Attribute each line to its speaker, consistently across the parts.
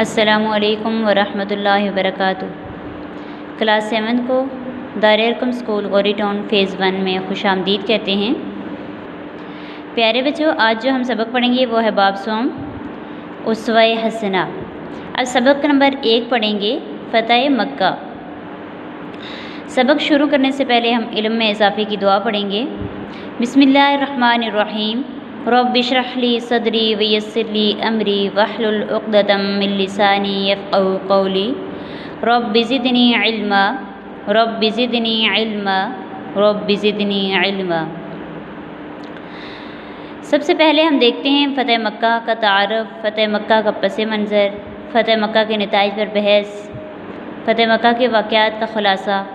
Speaker 1: अस्सलामुअलैकुम वरहमतुल्लाहि वबरकातुहू। क्लास 7 को Darul school Gauri town phase 1 में खुशामदीद कहते हैं। प्यारे बच्चों, आज जो हम सबक पढ़ेंगे वो है बाब सोम उसवा-ए हसना। अब सबक नंबर 1 पढ़ेंगे, फ़तह मक्का। सबक शुरू करने से पहले हम इल्म में इजाफ़े की दुआ पढ़ेंगे। बिस्मिल्लाहिर्रहमानिर्रहीम। रब्बि इश्रह ली सदरी व यस्सिर ली अमरी वहलुल उक़दतम मिन लिसानी यफ़क़हू क़ौली। Rabbi ज़िदनी इल्मा, rabbi ज़िदनी इल्मा, rabbi ज़िदनी इल्मा। सबसे पहले हम देखते हैं फ़तह मक्का का तारुफ़, फ़तह मक्का का पस मंज़र, फ़तह मक्का के नताइज पर बहस, फ़तह मक्का के वाक़यात का ख़ुलासा।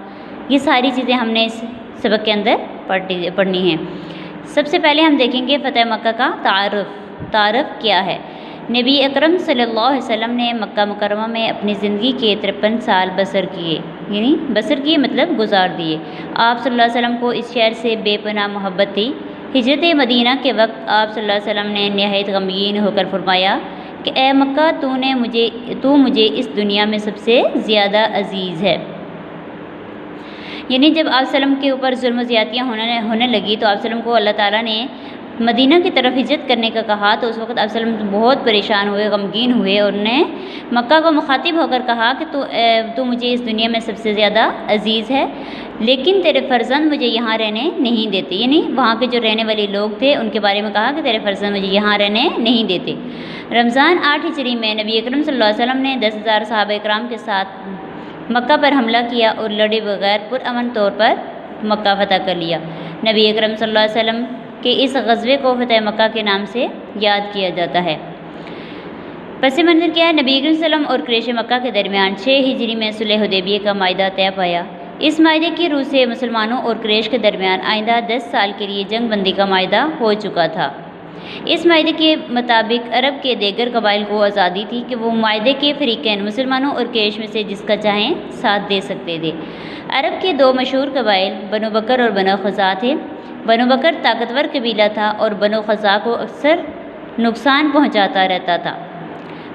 Speaker 1: ये सारी चीज़ें हमने इस सबक के अंदर पढ़नी हैं। सबसे पहले हम देखेंगे फ़तह मक्का का तारुफ़ क्या है। नबी अकरम सल्लल्लाहु अलैहि वसल्लम ने मक्का मुकर्रमा में अपनी ज़िंदगी के 53 साल बसर किए, यानी बसर किए मतलब गुजार दिए। आप सल्लल्लाहु अलैहि वसल्लम को इस शहर से बेपनाह मोहब्बत थी। हिजरत मदीना के वक्त आप सल्लल्लाहु अलैहि वसल्लम ने नहायत गमगीन होकर फरमाया कि ए मक्का, तू मुझे इस दुनिया में सबसे ज़्यादा अज़ीज़ है। यानी जब आप सल्लम के ऊपर जुल्म ज़्यादतियाँ होने लगी तो आप सल्लम को अल्लाह ताला ने मदीना की तरफ हिजरत करने का कहा, तो उस वक़्त आप सल्लम बहुत परेशान हुए, गमगीन हुए और उन्होंने मक्का को मुखातिब होकर कहा कि तू मुझे इस दुनिया में सबसे ज़्यादा अज़ीज़ है, लेकिन तेरे फ़र्जंद मुझे यहाँ रहने नहीं देते। यानी वहाँ के जो रहने वाले लोग थे उनके बारे में कहा कि तेरे फ़र्जंद मुझे यहाँ रहने नहीं देते। रमज़ान 8 हिजरी में नबी अकरम सल्लल्लाहु अलैहि वसल्लम ने 10,000 सहाबा इकराम के साथ मक्का पर हमला किया और लड़े बगैर पुरअमन तौर पर मक्का फ़तह कर लिया। नबी अकरम सल्लल्लाहु अलैहि वसल्लम के इस ग़ज़वे को फ़तह मक्का के नाम से याद किया जाता है। पस मंज़र क्या है, नबी अकरम सल्लल्लाहु अलैहि वसल्लम और कुरैश मक्का के दरमियान 6 हिजरी में सुलह हुदैबिया का मायदा तय पाया। इस मायदे की रूह से मुसलमानों और कुरैश के दरमियान आइंदा 10 साल के लिए जंग बंदी का मायदा हो चुका था। इस मायदे के मुताबिक अरब के देगर कबाइल को आज़ादी थी कि वो मायदे के फ़रीक़ैन मुसलमानों और कुरैश में से जिसका चाहें साथ दे सकते थे। अरब के 2 मशहूर कबाइल बनु बकर और बनु ख़ज़ा थे। बनु बकर ताकतवर कबीला था और बनु ख़ज़ा को अक्सर नुकसान पहुँचाता रहता था।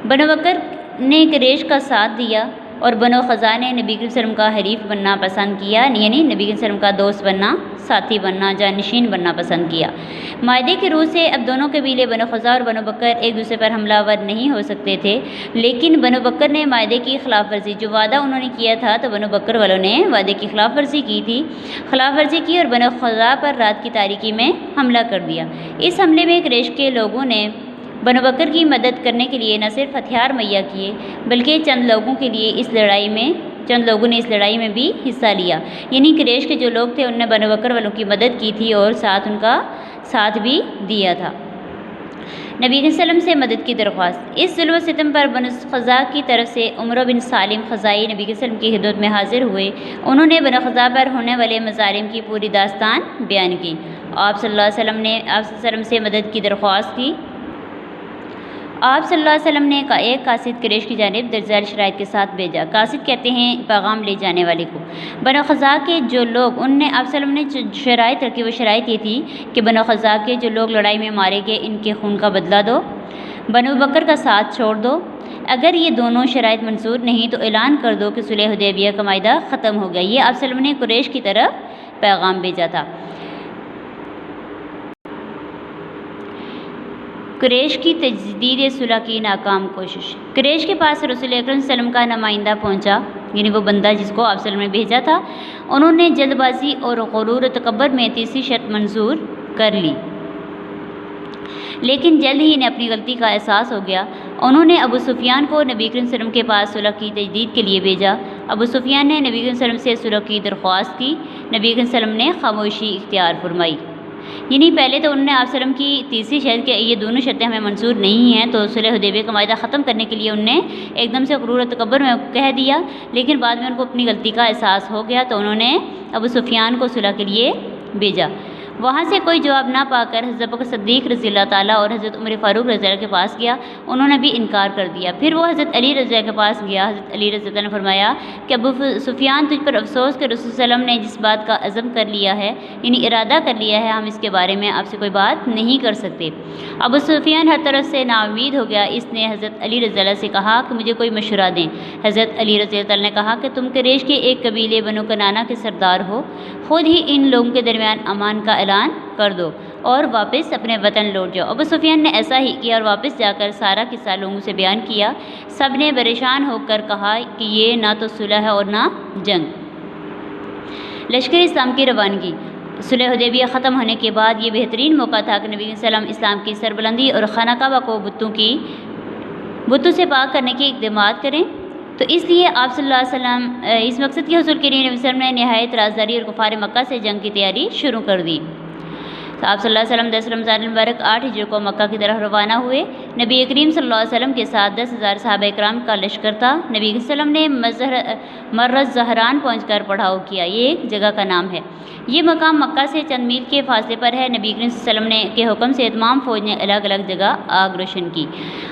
Speaker 1: बनु बकर ने कुरैश का साथ दिया और बनु ख़ज़ा ने नबी सल्लल्लाहु अलैहि वसल्लम का हरीफ बनना पसंद किया, यानी नबी सल्लल्लाहु अलैहि वसल्लम का दोस्त बनना, साथी बनना, जानशीन बनना पसंद किया। मायदे की रूह से अब दोनों कबीले बनु ख़ज़ा और बनु बकर एक दूसरे पर हमलावर नहीं हो सकते थे, लेकिन बनु बकर ने मायदे की खिलाफ वर्जी, जो वादा उन्होंने किया था तो बनु बकर वालों ने वादे की खिलाफ वर्जी की और बनु ख़ज़ा पर रात की तारीकी में हमला कर दिया। इस हमले में कुरैश के लोगों ने बनु बकर की मदद करने के लिए न सिर्फ हथियार मुहैया किए, बल्कि चंद लोगों ने इस लड़ाई में भी हिस्सा लिया। यानी कुरैश के जो लोग थे उनने बनु बकर वालों की मदद की थी और उनका साथ भी दिया था। नबी सल्लल्लाहु अलैहि वसल्लम से मदद की दरख्वास्त। इस जुल्म सितम पर बनु ख़ज़ा की तरफ से उमर बिन सालिम ख़ज़ाई नबी सल्लल्लाहु अलैहि वसल्लम की खिदमत में हाजिर हुए। उन्होंने बनु ख़ज़ा पर होने वाले मज़ालिम की पूरी दास्तान बयान की। आप सल्लल्लाहु अलैहि वसल्लम ने से मदद की दरख्वास्त की। आप सल्लल्लाहु अलैहि वसल्लम ने एक कासिद कुरैश की जानिब दर्जाल शराइत के साथ भेजा। कासिद कहते हैं पैगाम ले जाने वाले को। बनु ख़ज़ा के जो लोग उनने आप सल्लल्लाहु अलैहि वसल्लम ने शराइत रखी, वो शराइत ये थी कि बनु ख़ज़ा के जो लोग लड़ाई में मारे गए इनके खून का बदला दो, बनु बकर का साथ छोड़ दो। अगर ये दोनों शराइत मंजूर नहीं तो ऐलान कर दो कि सुलह हुदैबिया का मायदा ख़त्म हो गया। ये आप सल्लल्लाहु अलैहि वसल्लम ने कुरैश की तरफ पैगाम भेजा था। कुरैश की तजदीद सुलह की नाकाम कोशिश। कुरैश के पास रसूल अकरम सल्लल्लाहु अलैहि वसल्लम का नुमाइंदा पहुंचा, यानी वो बंदा जिसको आप सल्लल्लाहु अलैहि वसल्लम ने भेजा था। उन्होंने जल्दबाजी और गुरूर तकब्बुर में तीसरी शर्त मंजूर कर ली, लेकिन जल्द ही इन्हें अपनी गलती का एहसास हो गया। उन्होंने अबू सुफियान को नबी करीम सल्लल्लाहु अलैहि वसल्लम के पास सुलह की तजदीद के लिए भेजा। अबू सुफियान ने नबी करीम सल्लल्लाहु अलैहि वसल्लम से सुलह की दरख्वास्त की। नबी करीम सल्लल्लाहु अलैहि वसल्लम ने खामोशी इख्तियार फरमाई। यानी पहले तो उन्होंने आप सल्लम की तीसरी शर्त के ये दोनों शर्तें हमें मंजूर नहीं हैं, तो सुलह हुदैबिया का मायदा ख़त्म करने के लिए उनने एकदम से गुरूर तकब्बुर में कह दिया, लेकिन बाद में उनको अपनी गलती का एहसास हो गया तो उन्होंने अबू सुफियान को सुलह के लिए भेजा। वहाँ से कोई जवाब ना पाकर हज़रत बकर सिद्दीक़ रज़ी अल्लाह ताला और हज़रत उमर फ़ारूक रज़ी अल्लाह के पास गया। उन्होंने भी इनकार कर दिया। फिर वो हज़रत अली रज़ी अल्लाह के पास गया। हज़रत अली रज़ी अल्लाह ने फरमाया कि अबू सुफ़ियान, तुझ पर अफसोस कि रसूल सल्लल्लाहु अलैहि वसल्लम ने जिस बात का अज़म कर लिया है, यानी इरादा कर लिया है, हम इसके बारे में आपसे कोई बात नहीं कर सकते। अबू सुफ़ियान हर तरफ से नाउम्मीद हो गया। इसने हज़रत अली रज़ी अल्लाह से कहा कि मुझे कोई मशवरा दें। हज़रत अली रज़ी अल्लाह ने कहा कि तुम कुरैश के एक कबीले बनु कनाना के सरदार हो, ख़ुद ही इन लोगों के दरमियान अमान का ऐलान कर दो और वापस अपने वतन लौट जाओ। अबू सुफ़ियान ने ऐसा ही किया और वापस जाकर सारा किस्सा लोगों से बयान किया। सब ने परेशान होकर कहा कि ये ना तो सुलह है और ना जंग। लश्कर इस्लाम की रवानगी। सुलह हुदैबिया ख़त्म होने के बाद ये बेहतरीन मौका था कि नबी सल्लल्लाहु अलैहि वसल्लम इस्लाम की सरबुलंदी और खाना काबा को बुतों से पाक करने के इक़दाम करें। तो इसलिए आप सल्लल्लाहु अलैहि वसल्लम इस मकसद के हसूल के लिए नबी सल्लल्लाहु अलैहि वसल्लम ने नहायत राज़दारी और कुफ़ार मक्का से जंग की तैयारी शुरू कर दी। तो आप सल्लल्लाहु अलैहि वसल्लम 10 रमज़ान मुबारक 8 हिजरी को मक्का की तरफ रवाना हुए। नबी करीम सल्लल्लाहु अलैहि वसल्लम के साथ 10,000 सहाबा कराम का लश्कर था। नबी वसल्लम ने मर्रज़ ज़हरान पहुँचकर पड़ाव किया। ये एक जगह का नाम है। ये मकाम मक्का से चंद मील के फासले पर है। नबी करीम सल्लल्लाहु अलैहि वसल्लम के हुक्म से तमाम फ़ौज ने अलग अलग जगह आग रोशन की।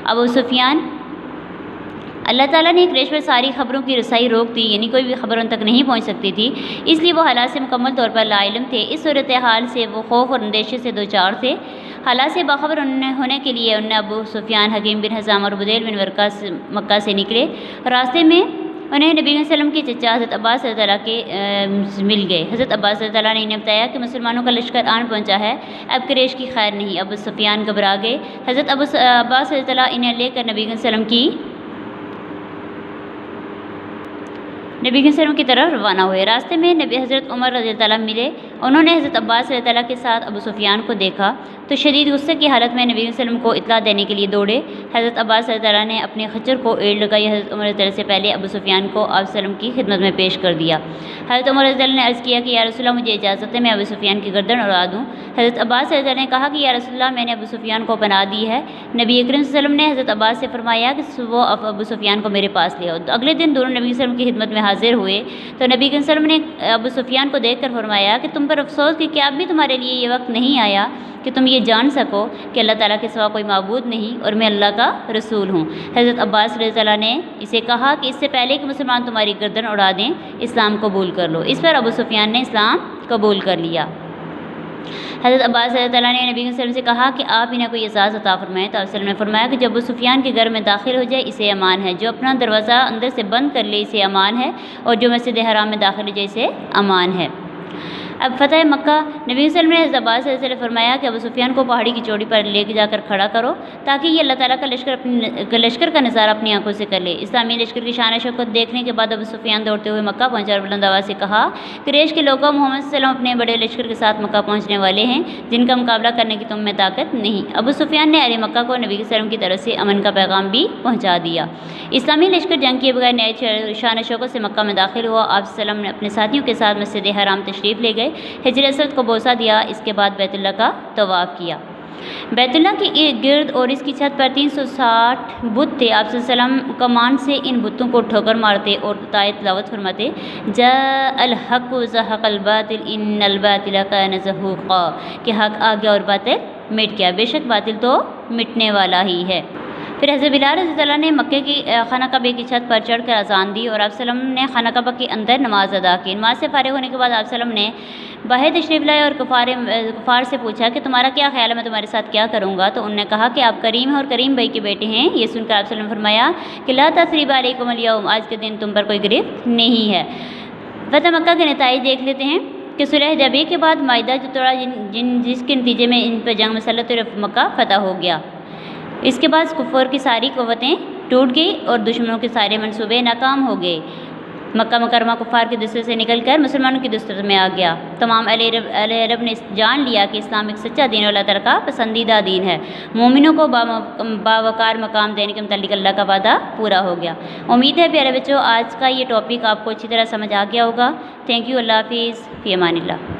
Speaker 1: अबू सुफ़ियान, अल्लाह ताला ने कुरैश पर सारी खबरों की रसाई रोक दी, यानी कोई भी खबर उन तक नहीं पहुंच सकती थी, इसलिए वो हालात से मुकम्मल तौर पर लाइलम थे। इस सूरत हाल से वो खौफ और अंदेशे से दो चार थे। हालात से बाखबर होने के लिए उन्हें अबू सुफ़ियान, हकीम बिन हिज़ाम और बुदैल बिन वर्का मक्का से निकले। रास्ते में उन्हें नबी वसल्लम के चचा हज़रत अब्बास रज़ियल्लाहु के मिल गए। हज़रत अब्बास रज़ियल्लाहु ने इन्हें बताया कि मुसलमानों का लश्कर आन पहुंचा है, अब कुरैश की खैर नहीं। अबू सुफ़ियान घबरा गए। हज़रत अब्बास रज़ियल्लाहु इन्हें लेकर नबी वसल्लम की तरफ रवाना हुए। रास्ते में नबी हज़रत उमर रज़ियल्लाहु अन्हु मिले। उन्होंने हज़रत अब्बास रज़ियल्लाहु के साथ अबू सुफ़ियान को देखा तो शदीद गुस्से की हालत में नबी वसल्लम को इत्तला देने के लिए दौड़े। हज़रत अब्बास रज़ियल्लाहु ने अपने खच्चर को एड़ लगाई। हज़रत उमर रज़ियल्लाहु से पहले अबू सुफ़ियान को आप वसल्लम की खिदमत में पेश कर दिया। हज़रत उमर रज़ियल्लाहु ने अर्ज़ किया कि या रसूलल्लाह, मुझे इजाज़त है मैं अबू सुफ़ियान की गर्दन उड़ा दूँ। हज़रत अब्बास रज़ियल्लाहु ने कहा कि या रसूलल्लाह, मैंने अबू सुफ़ियान को पनाह दी है। नबी करीम सल्लल्लाहु अलैहि वसल्लम ने हज़रत अब्बास से फरमाया कि वो अबू सुफ़ियान को मेरे पास ले आओ। अगले दिन दोनों नबी वसल्लम की खिदमत में हाजिर हुए तो नबी करीम सल्लल्लाहु अलैहि वसल्लम ने अबू सुफ़ियान को देखकर फरमाया कि तुम पर अफसोस कि क्या अब भी तुम्हारे लिए ये वक्त नहीं आया कि तुम ये जान सको कि अल्लाह ताला के सिवा कोई माबूद नहीं और मैं अल्लाह का रसूल हूँ। हज़रत अब्बास रज़ियल्लाहु ने इसे कहा कि इससे पहले कि मुसलमान तुम्हारी गर्दन उड़ा दें, इस्लाम कबूल कर लो। इस पर अबू सुफ़ियान ने इस्लाम कबूल कर लिया। हज़रत अब्बास रज़ियल्लाहु ने नबी वसल्लम से कहा कि आप इन्हें कोई एजाज़ अता फरमाएं। तो वसल्लम ने फरमाया कि जब अबू सुफ़ियान के घर में दाखिल हो जाए इसे अमान है, जो अपना दरवाज़ा अंदर से बंद कर ले इसे अमान है, और जो मस्जिद हराम में दाखिल हो जाए इसे अमान है। अब फ़तह मक्का, नबी वसल्लम ने हज़रत अब्बास से फरमाया कि अबू सुफ़ियान को पहाड़ी की चोटी पर लेके जाकर खड़ा करो ताकि ये अल्लाह ताला का लश्कर का नज़ारा अपनी आंखों से कर ले। इस्लामी लश्कर की शान शौकत देखने के बाद अबू सुफ़ियान दौड़ते हुए मक्का पहुंचा और बुलंद आवाज़ से कहा, कुरैश के लोगों, मोहम्मद सल्लल्लाहु अलैहि वसल्लम अपने बड़े लश्कर के साथ मक्का पहुँचने वाले हैं जिनका मुकाबला करने की तुम में ताकत नहीं। अबू सुफ़ियान ने अहले मक्का को नबी वसल्लम की तरफ से अमन का पैगाम भी पहुँचा दिया। इस्लामी लश्कर जंग किए बगैर नए शान शौकत से मक्का में दाखिल हुआ। आप सल्लल्लाहु अलैहि वसल्लम ने अपने साथियों के साथ मस्जिद हराम तशरीफ़ ले गए, हिजर असद को बोसा दिया, इसके बाद बैतुल्लाह का तवाफ़ किया। बैतुल्लाह के इर्द गिर्द और इसकी छत पर 360 बुत थे। आप सल्लल्लाहु अलैहि वसल्लम कमान से इन बुतों को ठोकर मारते और तायत तिलावत फरमाते, जाअल हक़ व ज़हक़ल बातिल इन्नल बातिल कान ज़हूक़ा, कि हक़ आ गया और बातिल मिट गया, बेशक बातिल तो मिटने वाला ही है। फिर हज़रत बिलाल रज़ियल्लाहु अन्हु ने मक्के की खाना काबा की छत पर चढ़कर अज़ान दी और आप सल्लल्लाहु अलैहि वसल्लम ने खाना काबा के अंदर नमाज अदा की। नमाज से फारिग होने के बाद आप सल्लल्लाहु अलैहि वसल्लम ने बाहर तशरीफ़ लाए और कुफ़ार से पूछा कि तुम्हारा क्या ख्याल है, मैं तुम्हारे साथ क्या करूँगा। तो उन्होंने कहा कि आप करीम हैं और करीम भाई के बेटे हैं। ये सुनकर आप सल्लल्लाहु अलैहि वसल्लम ने फरमाया कि ला तस्रीब अलैकुम अल-यौम, आज के दिन तुम पर कोई गिरफ्त नहीं है। फ़तह मक्का के नताइज देख लेते हैं कि सुलह हुदैबिया के बाद माइदा जो तोड़ा जिसके नतीजे में इन पर जंग मसलत और मक्का फ़तह हो गया। इसके बाद कुफ़र की सारी क़ुव्वतें टूट गई और दुश्मनों के सारे मंसूबे नाकाम हो गए। मक्का मुकरमा कुफ़ार के दस्ते से निकलकर मुसलमानों की दस्तरत में आ गया। तमाम अहले अरब ने जान लिया कि इस्लाम एक सच्चा दीन और अल्लाह ताला का पसंदीदा दीन है। मोमिनों को बावकार मकाम देने के मुतालिक अल्लाह का वादा पूरा हो गया। उम्मीद है प्यारे बच्चों आज का ये टॉपिक आपको अच्छी तरह समझ आ गया होगा। Thank you. अल्लाह हाफिज़, फ़ी अमानिल्लाह।